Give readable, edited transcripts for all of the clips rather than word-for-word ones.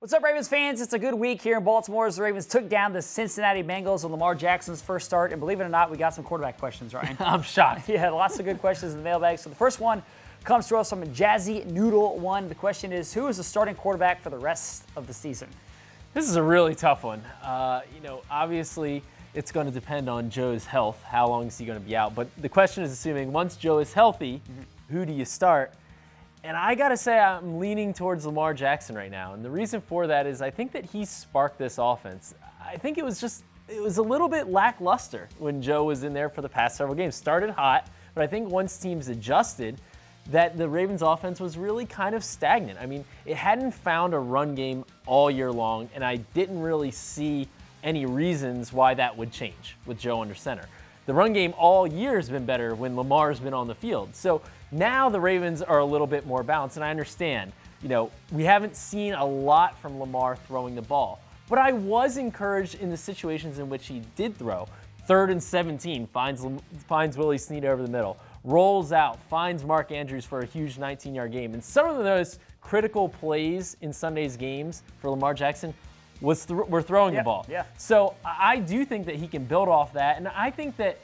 What's up, Ravens fans? It's a good week here in Baltimore as the Ravens took down the Cincinnati Bengals on Lamar Jackson's first start. And believe it or not, we got some quarterback questions, Ryan. I'm shocked. Yeah, lots of good questions in the mailbag. So the first one comes to us from Jazzy Noodle 1. The question is, who is the starting quarterback for the rest of the season? This is a really tough one. Obviously, it's going to depend on Joe's health. How long is he going to be out? But the question is assuming once Joe is healthy, who do you start? And I got to say, I'm leaning towards Lamar Jackson right now. And the reason for that is I think that he sparked this offense. I think it was a little bit lackluster when Joe was in there for the past several games. Started hot, but I think once teams adjusted, that the Ravens offense was really kind of stagnant. I mean, it hadn't found a run game all year long, and I didn't really see any reasons why that would change with Joe under center. The run game all year has been better when Lamar's been on the field. So now the Ravens are a little bit more balanced, and I understand, we haven't seen a lot from Lamar throwing the ball. But I was encouraged in the situations in which he did throw. 3rd and 17, finds Willie Snead over the middle, rolls out, finds Mark Andrews for a huge 19-yard game. And some of those critical plays in Sunday's games for Lamar Jackson were throwing the ball. Yeah. So I do think that he can build off that. And I think that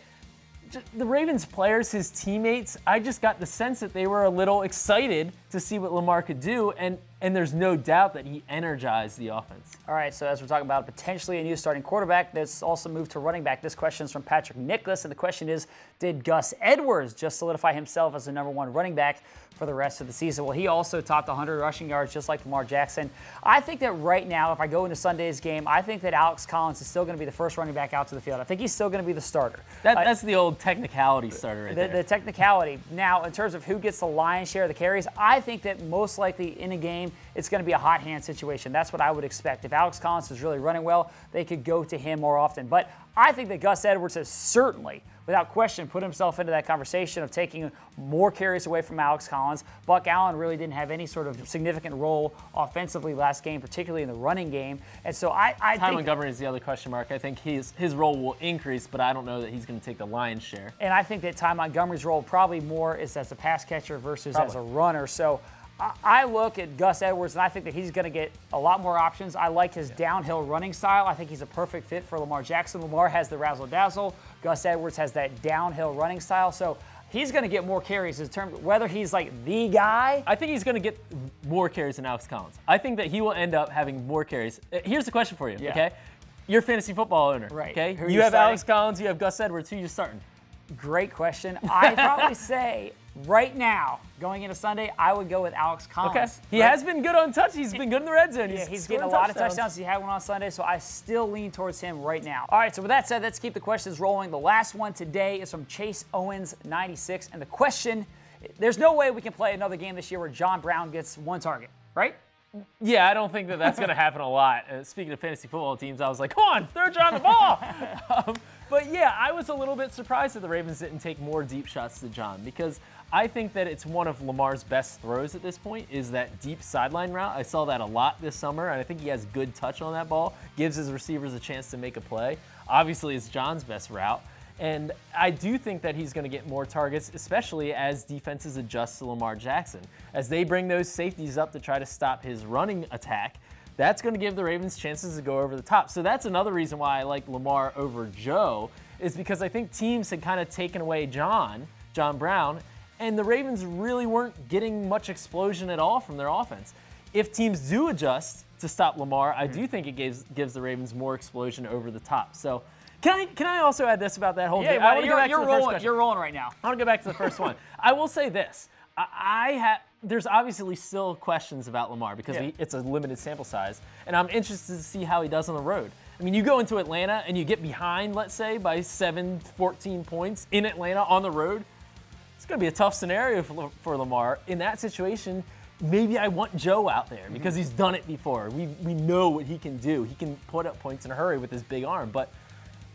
the Ravens players, his teammates, I just got the sense that they were a little excited to see what Lamar could do, and there's no doubt that he energized the offense. All right, so as we're talking about potentially a new starting quarterback, that's also moved to running back. This question is from Patrick Nicholas, and the question is, did Gus Edwards just solidify himself as the #1 running back for the rest of the season? Well, he also topped 100 rushing yards just like Lamar Jackson. I think that right now, if I go into Sunday's game, I think that Alex Collins is still going to be the first running back out to the field. I think he's still going to be the starter. That's the old technicality starter right there. The technicality. Now, in terms of who gets the lion's share of the carries, I think that most likely in a game, it's going to be a hot hand situation. That's what I would expect. If Alex Collins is really running well, they could go to him more often. But I think that Gus Edwards has certainly, without question, put himself into that conversation of taking more carries away from Alex Collins. Buck Allen really didn't have any sort of significant role offensively last game, particularly in the running game. And so I Ty think Montgomery is the other question mark. I think his role will increase, but I don't know that he's going to take the lion's share. And I think that Ty Montgomery's role probably more is as a pass catcher versus as a runner. So I look at Gus Edwards, and I think that he's going to get a lot more options. I like his downhill running style. I think he's a perfect fit for Lamar Jackson. Lamar has the razzle-dazzle. Gus Edwards has that downhill running style. So he's going to get more carries in terms of whether he's like the guy. I think he's going to get more carries than Alex Collins. I think that he will end up having more carries. Here's the question for you, okay? You're a fantasy football owner, okay? Who you have starting? Alex Collins, you have Gus Edwards. Who are you starting? Great question. I'd probably say right now, going into Sunday, I would go with Alex Collins. Okay. He has been good on touch. He's been good in the red zone. He's getting a lot of touchdowns. He had one on Sunday, so I still lean towards him right now. All right, so with that said, let's keep the questions rolling. The last one today is from Chase Owens, 96. And the question, there's no way we can play another game this year where John Brown gets one target, right? Yeah, I don't think that that's going to happen a lot. Speaking of fantasy football teams, I was like, come on, throw John the ball. But yeah, I was a little bit surprised that the Ravens didn't take more deep shots to John, because I think that it's one of Lamar's best throws at this point is that deep sideline route. I saw that a lot this summer, and I think he has good touch on that ball, gives his receivers a chance to make a play. Obviously, it's John's best route. And I do think that he's going to get more targets, especially as defenses adjust to Lamar Jackson. As they bring those safeties up to try to stop his running attack, that's going to give the Ravens chances to go over the top. So that's another reason why I like Lamar over Joe, is because I think teams had kind of taken away John Brown, and the Ravens really weren't getting much explosion at all from their offense. If teams do adjust to stop Lamar, I do think it gives the Ravens more explosion over the top. So can I also add this about that whole game? You're rolling right now. I want to go back to the first one. I will say this. There's obviously still questions about Lamar because it's a limited sample size, and I'm interested to see how he does on the road. I mean, you go into Atlanta and you get behind, let's say, by 14 points in Atlanta on the road. It's going to be a tough scenario for Lamar. In that situation, maybe I want Joe out there because he's done it before. We know what he can do. He can put up points in a hurry with his big arm, but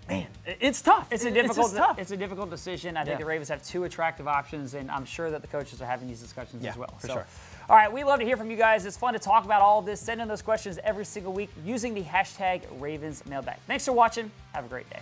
man, it's tough. It's a difficult decision. I think the Ravens have two attractive options, and I'm sure that the coaches are having these discussions as well. For sure. All right, we love to hear from you guys. It's fun to talk about all of this. Send in those questions every single week using the hashtag Ravens Mailbag. Thanks for watching. Have a great day.